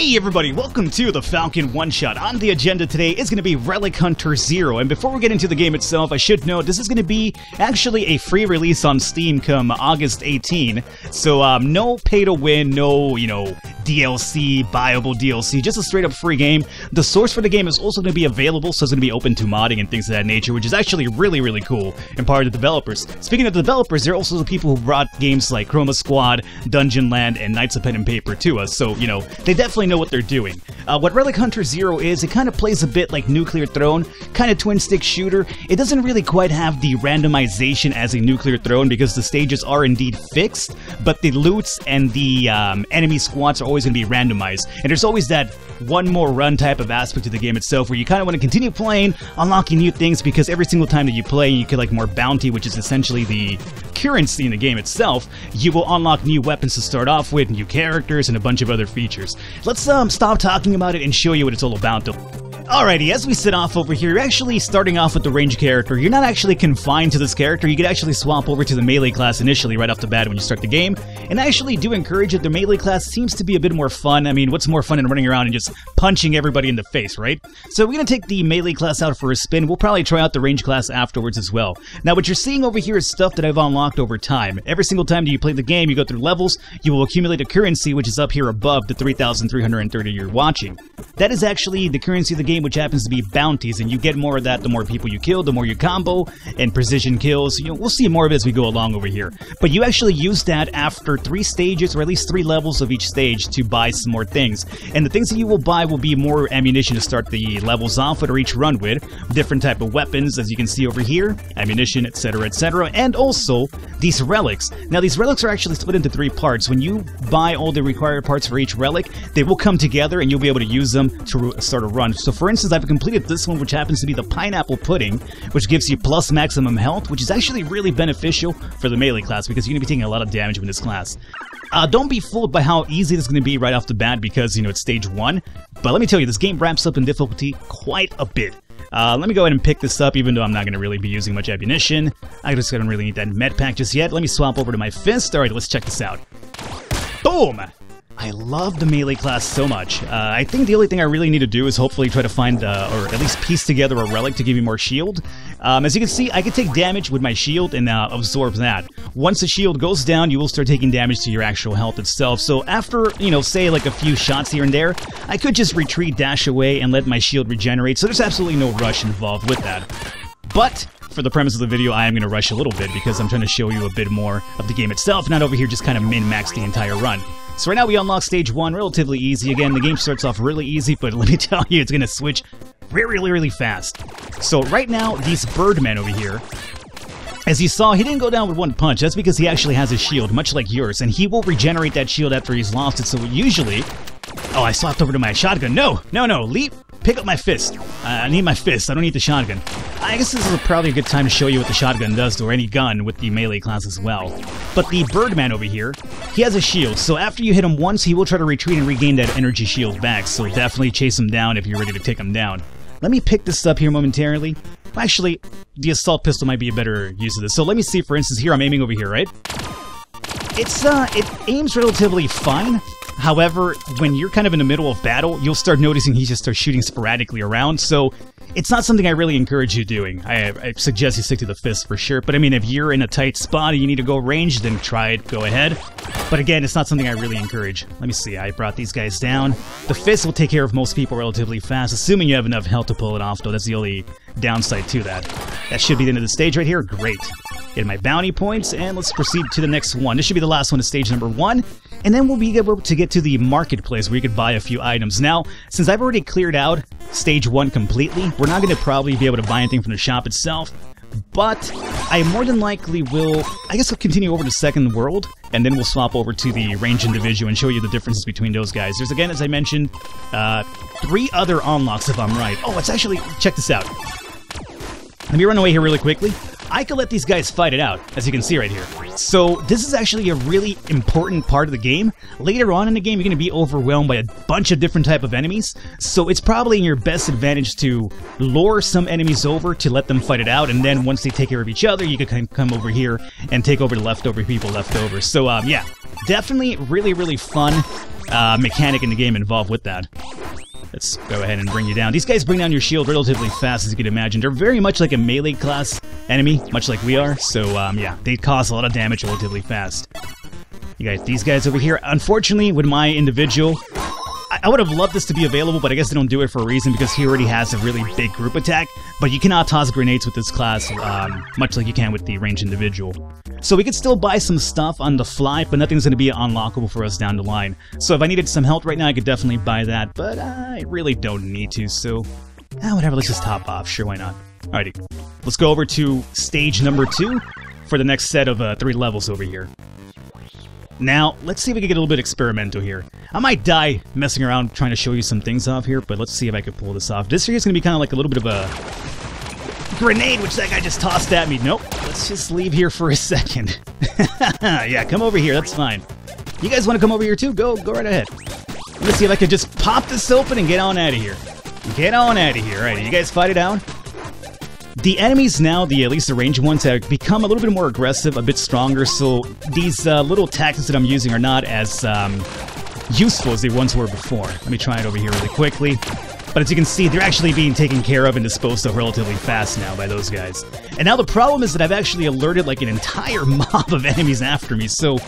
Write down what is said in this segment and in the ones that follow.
Hey everybody, welcome to the Falcon one-shot. On the agenda today is going to be Relic Hunters Zero, and before we get into the game itself, I should note this is going to be actually a free release on Steam come August 18, so no pay-to-win, no, DLC, buyable DLC, just a straight-up free game. The source for the game is also going to be available, so it's going to be open to modding and things of that nature, which is actually really cool, and part of the developers. Speaking of the developers, they're also the people who brought games like Chroma Squad, Dungeon Land, and Knights of Pen and Paper to us, so, they definitely know what they're doing. What Relic Hunters Zero is, it kind of plays a bit like Nuclear Throne, kind of twin-stick shooter. It doesn't really quite have the randomization as a Nuclear Throne because the stages are indeed fixed, but the loots and the enemy squads are always going to be randomized. And there's always that one more run type of aspect to the game itself where you kind of want to continue playing, unlocking new things, because every single time that you play, you collect more bounty, which is essentially the currency in the game itself. You will unlock new weapons to start off with, new characters, and a bunch of other features. Let's stop talking about it and show you what it's all about. Alrighty, as we set off over here, you're actually starting off with the range character. You're not actually confined to this character. You could actually swap over to the melee class initially right off the bat when you start the game. And I actually do encourage it. The melee class seems to be a bit more fun. I mean, what's more fun than running around and just punching everybody in the face, right? So we're going to take the melee class out for a spin. We'll probably try out the range class afterwards as well. Now, what you're seeing over here is stuff that I've unlocked over time. Every single time that you play the game, you go through levels, you will accumulate a currency, which is up here above the 3,330 you're watching. That is actually the currency of the game, which happens to be bounties, and you get more of that the more people you kill, the more you combo, and precision kills. We'll see more of it as we go along over here. But you actually use that after 3 stages, or at least 3 levels of each stage, to buy some more things. And the things that you will buy will be more ammunition to start the levels off with, or each run with, different type of weapons, as you can see over here, ammunition, etc., and also these relics. Now, these relics are actually split into 3 parts. When you buy all the required parts for each relic, they will come together, and you'll be able to use them to start a run. So, for instance, I've completed this one, which happens to be the pineapple pudding, which gives you plus maximum health, which is actually really beneficial for the melee class because you're going to be taking a lot of damage with this class. Don't be fooled by how easy this is going to be right off the bat because, it's stage 1. But let me tell you, this game ramps up in difficulty quite a bit. Let me go ahead and pick this up, even though I'm not going to really be using much ammunition. I just don't really need that med pack just yet. Let me swap over to my fist. Alright, let's check this out. Boom! I love the melee class so much. I think the only thing I really need to do is hopefully try to find, or at least piece together a relic to give me more shield. As you can see, I can take damage with my shield and absorb that. Once the shield goes down, you will start taking damage to your actual health itself. So after, say like a few shots here and there, I could just retreat, dash away, and let my shield regenerate. So there's absolutely no rush involved with that. But for the premise of the video, I am going to rush a little bit because I'm trying to show you a bit more of the game itself, not over here just kind of min-max the entire run. So right now we unlock stage 1, relatively easy. Again, the game starts off really easy, but let me tell you, it's going to switch really fast. So right now, these birdmen over here, as you saw, he didn't go down with one punch. That's because he actually has a shield, much like yours, and he will regenerate that shield after he's lost it. So usually... Oh, I swapped over to my shotgun. No, leap! Pick up my fist. I need my fist. I don't need the shotgun. I guess this is probably a good time to show you what the shotgun does, or any gun with the melee class as well. But the Birdman over here, he has a shield, so after you hit him once, he will try to retreat and regain that energy shield back, so definitely chase him down if you're ready to take him down. Let me pick this up here momentarily. Actually, the assault pistol might be a better use of this. So let me see, for instance, here I'm aiming over here, right? It aims relatively fine. However, when you're kind of in the middle of battle, you'll start noticing he just starts shooting sporadically around, so it's not something I really encourage you doing. I suggest you stick to the fist for sure, but I mean, if you're in a tight spot and you need to go range, then try it, go ahead. But again, it's not something I really encourage. Let me see, I brought these guys down. The fist will take care of most people relatively fast, assuming you have enough health to pull it off, though. That's the only downside to that. That should be the end of the stage right here. Great. Get my bounty points, and let's proceed to the next one. This should be the last one of stage number 1, and then we'll be able to get to the marketplace where you could buy a few items. Now, since I've already cleared out stage 1 completely, we're not going to probably be able to buy anything from the shop itself, but I more than likely will, I guess I'll continue over to Second World, and then we'll swap over to the Range and Division and show you the differences between those guys. There's, again, as I mentioned, 3 other unlocks if I'm right. Oh, it's actually, check this out. Let me run away here really quickly. I could let these guys fight it out, as you can see right here. So this is actually a really important part of the game. Later on in the game, you're going to be overwhelmed by a bunch of different type of enemies, so it's probably in your best advantage to lure some enemies over to let them fight it out, and then once they take care of each other, you can come over here and take over the leftover people left over. So yeah, definitely really fun. mechanic in the game involved with that. Let's go ahead and bring you down. These guys bring down your shield relatively fast, as you can imagine. They're very much like a melee class enemy, much like we are. So, yeah, they cause a lot of damage relatively fast. You got these guys over here. Unfortunately, with my individual, I would have loved this to be available, but I guess they don't do it for a reason because he already has a really big group attack. But you cannot toss grenades with this class, much like you can with the ranged individual. So we could still buy some stuff on the fly, but nothing's going to be unlockable for us down the line. So if I needed some health right now, I could definitely buy that, but I really don't need to, so whatever, let's just top off. Sure, why not? Alrighty, let's go over to stage number 2 for the next set of 3 levels over here. Now, let's see if we can get a little bit experimental here. I might die messing around trying to show you some things off here, but let's see if I can pull this off. This here is going to be kind of like a little bit of a grenade, which that guy just tossed at me. Nope, let's just leave here for a second. Yeah, come over here, that's fine. You guys want to come over here too? Go right ahead. Let's see if I could just pop this open and get on out of here. Get on out of here. Alright, you guys fight it out? The enemies now, at least the ranged ones, have become a little bit more aggressive, a bit stronger, so these little tactics that I'm using are not as useful as they once were before. Let me try it over here really quickly. But as you can see, they're actually being taken care of and disposed of relatively fast now by those guys. And now the problem is that I've actually alerted like an entire mob of enemies after me, so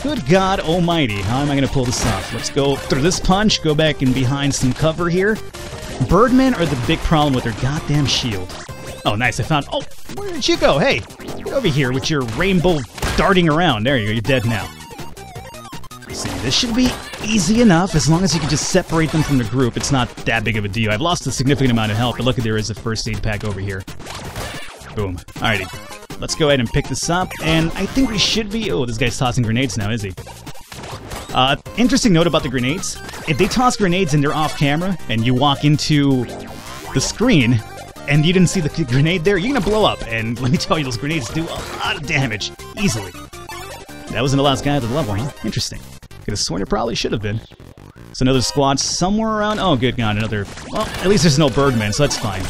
good God almighty, how am I going to pull this off? Let's go through this punch, go back and behind some cover here. Birdmen are the big problem with their goddamn shield. Oh, nice, I found... Oh, where did you go? Hey, get over here with your rainbow darting around. There you go, you're dead now. See, this should be easy enough as long as you can just separate them from the group. It's not that big of a deal. I've lost a significant amount of health, but look, there is a first aid pack over here. Boom. Alrighty. Let's go ahead and pick this up, and I think we should be... Oh, this guy's tossing grenades now, is he? Interesting note about the grenades. If they toss grenades and they're off camera, and you walk into the screen, and you didn't see the grenade there, you're gonna blow up, and let me tell you, those grenades do a lot of damage, easily. That wasn't the last guy of the level, huh? Interesting. Could have sworn it probably should have been. So another squad somewhere around... Oh, good God, another... Well, at least there's no Birdman, so that's fine.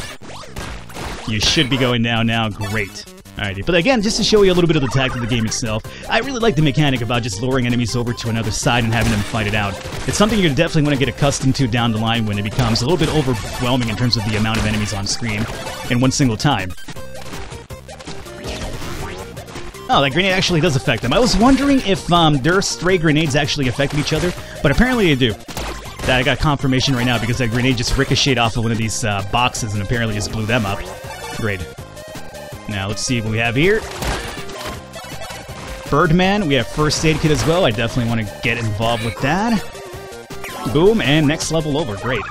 You should be going down now. Great. Alrighty, but again, just to show you a little bit of the tactic of the game itself, I really like the mechanic about just luring enemies over to another side and having them fight it out. It's something you're definitely going to get accustomed to down the line when it becomes a little bit overwhelming in terms of the amount of enemies on screen in one single time. Oh, that grenade actually does affect them. I was wondering if their stray grenades actually affected each other, but apparently they do. I got confirmation right now because that grenade just ricocheted off of one of these boxes and apparently just blew them up. Great. Now, let's see what we have here. Birdman, we have first aid kit as well. I definitely want to get involved with that. Boom, and next level over. Great.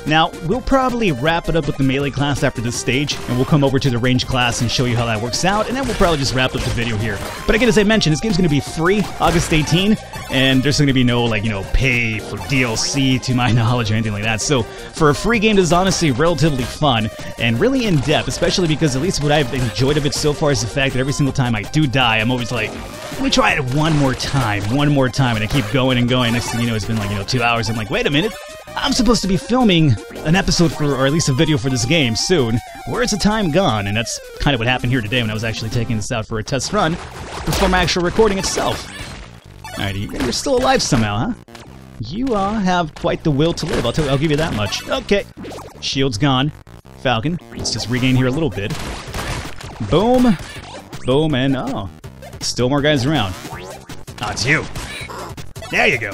Now, we'll probably wrap it up with the melee class after this stage, and we'll come over to the range class and show you how that works out, and then we'll probably just wrap up the video here. But again, as I mentioned, this game's going to be free August 18, and there's going to be no, pay for DLC to my knowledge or anything like that. So, for a free game, this is honestly relatively fun and really in-depth, especially because at least what I've enjoyed of it so far is the fact that every single time I do die, I'm always like, let me try it one more time, and I keep going and going. Next thing you know, it's been 2 hours. I'm like, wait a minute. I'm supposed to be filming an episode or at least a video for this game soon. Where's the time gone? And that's kind of what happened here today when I was actually taking this out for a test run before my actual recording itself. Alrighty, you're still alive somehow, huh? You have quite the will to live, I'll give you that much. Okay, shield's gone. Falcon, let's just regain here a little bit. Boom, boom, and oh, still more guys around. Oh, it's you. There you go.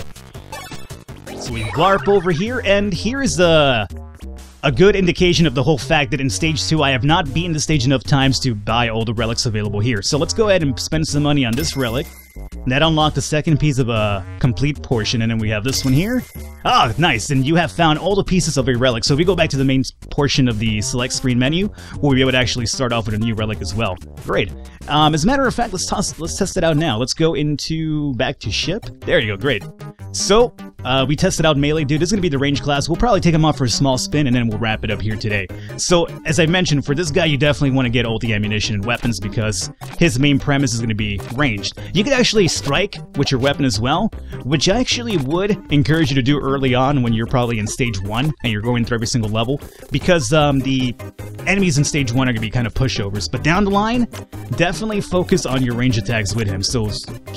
So we warp over here, and here's a good indication of the whole fact that in Stage 2 I have not beaten the stage enough times to buy all the relics available here. So let's go ahead and spend some money on this relic. That unlocked the second piece of a complete portion, and then we have this one here. Ah, nice, and you have found all the pieces of a relic. So if we go back to the main portion of the select screen menu, we'll be able to actually start off with a new relic as well. Great. As a matter of fact, let's test it out now. Let's go back to ship. There you go, great. So, We tested out melee dude. This is going to be the range class. We'll probably take him off for a small spin, and then we'll wrap it up here today. So, as I mentioned, for this guy, you definitely want to get ulti ammunition and weapons because his main premise is going to be ranged. You could actually strike with your weapon as well, which I actually would encourage you to do early on when you're probably in stage 1 and you're going through every single level, because the enemies in stage 1 are going to be kind of pushovers. But down the line, definitely focus on your range attacks with him. So,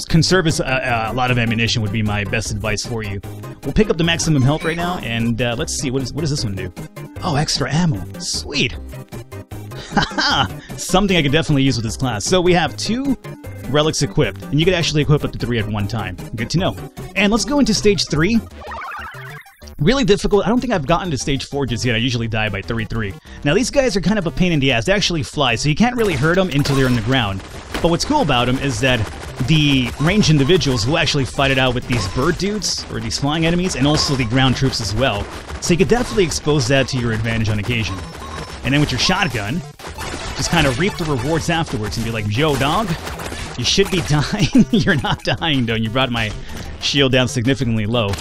conserve a lot of ammunition would be my best advice for you. We'll pick up the maximum health right now, and let's see, what does this one do? Oh, extra ammo. Sweet. Haha! Something I could definitely use with this class. So we have 2 relics equipped, and you could actually equip up to 3 at one time. Good to know. And let's go into stage 3. Really difficult. I don't think I've gotten to stage 4 just yet. I usually die by 3-3. Now, these guys are kind of a pain in the ass. They actually fly, so you can't really hurt them until they're on the ground. But what's cool about them is that the ranged individuals will actually fight it out with these bird dudes, or these flying enemies, and also the ground troops as well. So you could definitely expose that to your advantage on occasion. And then with your shotgun, just kind of reap the rewards afterwards and be like, yo, dog, you should be dying. You're not dying, though. You brought my shield down significantly low.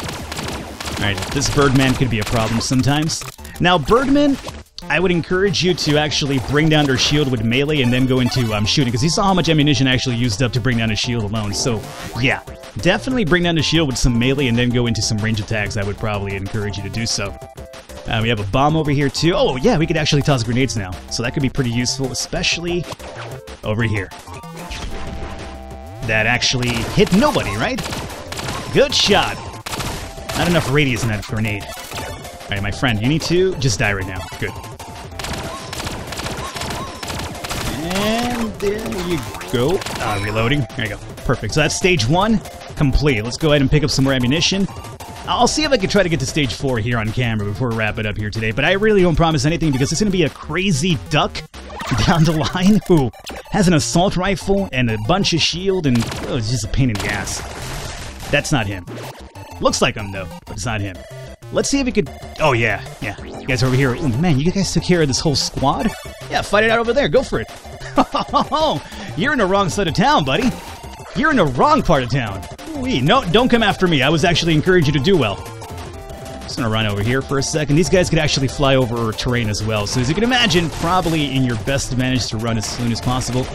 Alright, this Birdman could be a problem sometimes. Now, Birdman, I would encourage you to actually bring down their shield with melee and then go into shooting, because you saw how much ammunition I actually used up to bring down a shield alone. So, yeah, definitely bring down the shield with some melee and then go into some range attacks. I would probably encourage you to do so. We have a bomb over here, too. Oh, yeah, we could actually toss grenades now. So that could be pretty useful, especially over here. That actually hit nobody, right? Good shot. Not enough radius in that grenade. Alright, my friend, you need to just die right now. Good. And there you go. Reloading. There you go. Perfect. So that's stage 1 complete. Let's go ahead and pick up some more ammunition. I'll see if I can try to get to stage 4 here on camera before we wrap it up here today, but I really don't promise anything because it's going to be a crazy duck down the line who has an assault rifle and a bunch of shield, and it's just a pain in the ass. That's not him. Looks like him, though, but it's not him. Let's see if we could... Oh, yeah. You guys are over here. Ooh, man, you guys took care of this whole squad? Yeah, fight it out over there. Go for it. You're in the wrong side of town, buddy. You're in the wrong part of town. Ooh-wee. No, don't come after me. I was actually encouraging you to do well. Just gonna run over here for a second. These guys could actually fly over terrain as well. So as you can imagine, probably in your best advantage to run as soon as possible.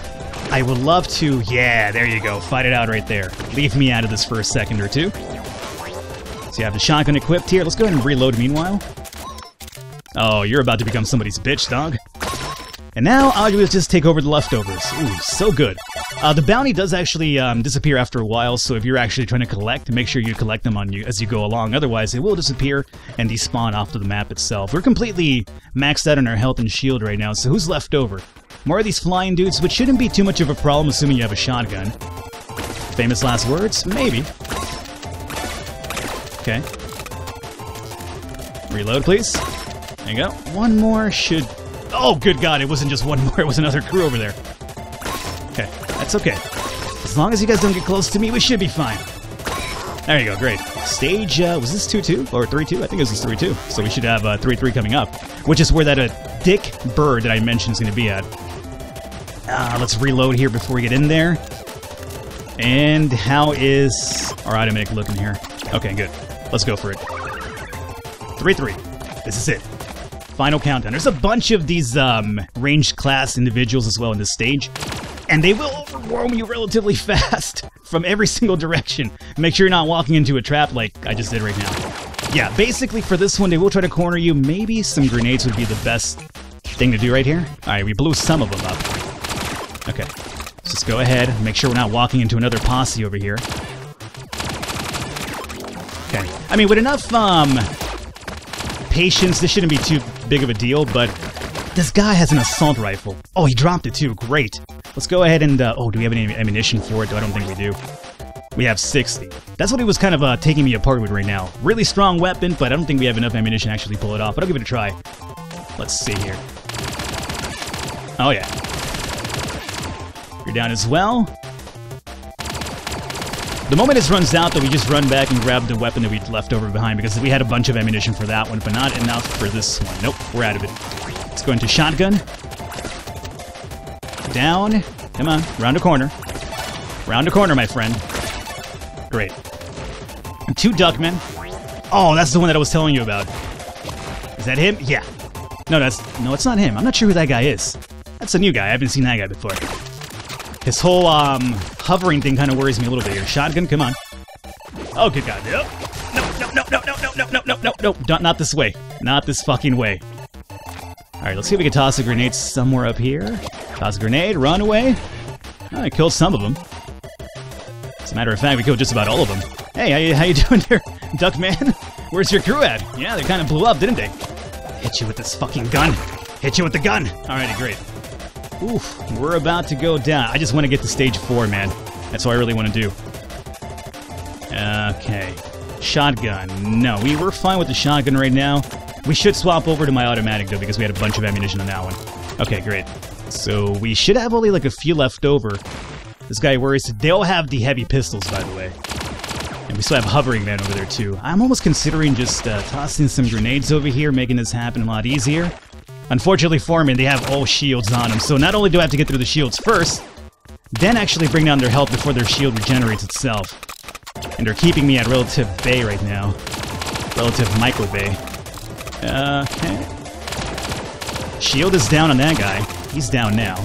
I would love to... Yeah, there you go. Fight it out right there. Leave me out of this for a second or two. So you have the shotgun equipped here. Let's go ahead and reload meanwhile. Oh, you're about to become somebody's bitch, dog. And now I'll just take over the leftovers. Ooh, so good. The bounty does actually disappear after a while, so if you're actually trying to collect, make sure you collect them on you as you go along. Otherwise, it will disappear and despawn off to the map itself. We're completely maxed out on our health and shield right now, so who's left over? More of these flying dudes, which shouldn't be too much of a problem assuming you have a shotgun. Famous last words? Maybe. Okay. Reload, please. There you go. One more should... Oh, good God, it wasn't just one more, it was another crew over there. Okay, that's okay. As long as you guys don't get close to me, we should be fine. There you go, great. Stage, was this 2-2 or 3-2? I think it was 3-2. So we should have 3-3 coming up, which is where that dick bird that I mentioned is going to be at. Let's reload here before we get in there. And how is our automatic looking here? Okay, good. Let's go for it. 3-3. This is it. Final countdown. There's a bunch of these ranged class individuals as well in this stage, and they will overwhelm you relatively fast from every single direction. Make sure you're not walking into a trap like I just did right now. Yeah, basically for this one, they will try to corner you. Maybe some grenades would be the best thing to do right here. Alright, we blew some of them up. Okay, let's just go ahead and make sure we're not walking into another posse over here. Okay, I mean, with enough patience, this shouldn't be too big of a deal, but this guy has an assault rifle. Oh, he dropped it too. Great. Let's go ahead and... oh, do we have any ammunition for it? I don't think we do. We have 60. That's what he was kind of taking me apart with right now. Really strong weapon, but I don't think we have enough ammunition to actually pull it off, but I'll give it a try. Let's see here. Oh, yeah. You're down as well. The moment this runs out, though, we just run back and grab the weapon that we left over behind, because we had a bunch of ammunition for that one, but not enough for this one. Nope, we're out of it. Let's go into shotgun. Down. Come on, round a corner. Round a corner, my friend. Great. 2 duckmen. Oh, that's the one that I was telling you about. Is that him? Yeah. No, it's not him. I'm not sure who that guy is. That's a new guy. I haven't seen that guy before. His whole hovering thing kind of worries me a little bit here. Shotgun, come on. Oh, good God. No, not this way. Not this fucking way. Alright, let's see if we can toss a grenade somewhere up here. Toss a grenade, run away. Oh, I killed some of them. As a matter of fact, we killed just about all of them. Hey, how you doing there, Duckman? Where's your crew at? Yeah, they kind of blew up, didn't they? Hit you with this fucking gun. Hit you with the gun. Alrighty, great. Oof, we're about to go down. I just want to get to stage 4, man. That's what I really want to do. Okay. Shotgun. No, we're fine with the shotgun right now. We should swap over to my automatic, though, because we had a bunch of ammunition on that one. Okay, great. So we should have only like a few left over. This guy worries. They all have the heavy pistols, by the way. And we still have Hovering Man over there, too. I'm almost considering just tossing some grenades over here, making this happen a lot easier. Unfortunately for me, they have all shields on them, so not only do I have to get through the shields first, then actually bring down their health before their shield regenerates itself. And they're keeping me at relative bay right now. Relative micro bay. Okay. Shield is down on that guy. He's down now.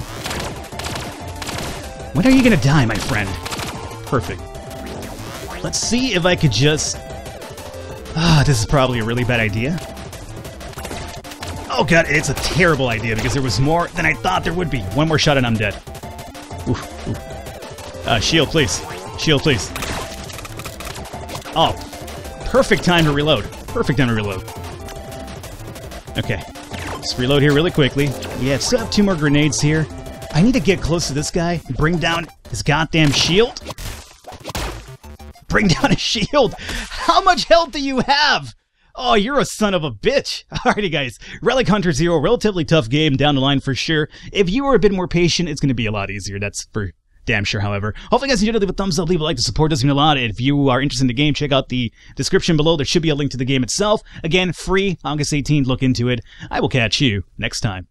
When are you gonna die, my friend? Perfect. Let's see if I could just... this is probably a really bad idea. Oh god, it's a terrible idea because there was more than I thought there would be. One more shot and I'm dead. Oof, oof. Shield, please. Shield, please. Oh, perfect time to reload. Perfect time to reload. Okay, let's reload here really quickly. Yeah, still have 2 more grenades here. I need to get close to this guy, bring down his goddamn shield. Bring down his shield! How much health do you have? Oh, you're a son of a bitch. Alrighty, guys. Relic Hunters Zero, relatively tough game down the line for sure. If you were a bit more patient, it's going to be a lot easier. That's for damn sure, however. Hopefully, guys, enjoyed it. Leave a thumbs up, leave a like to support us a lot. If you are interested in the game, check out the description below. There should be a link to the game itself. Again, free, August 18th. Look into it. I will catch you next time.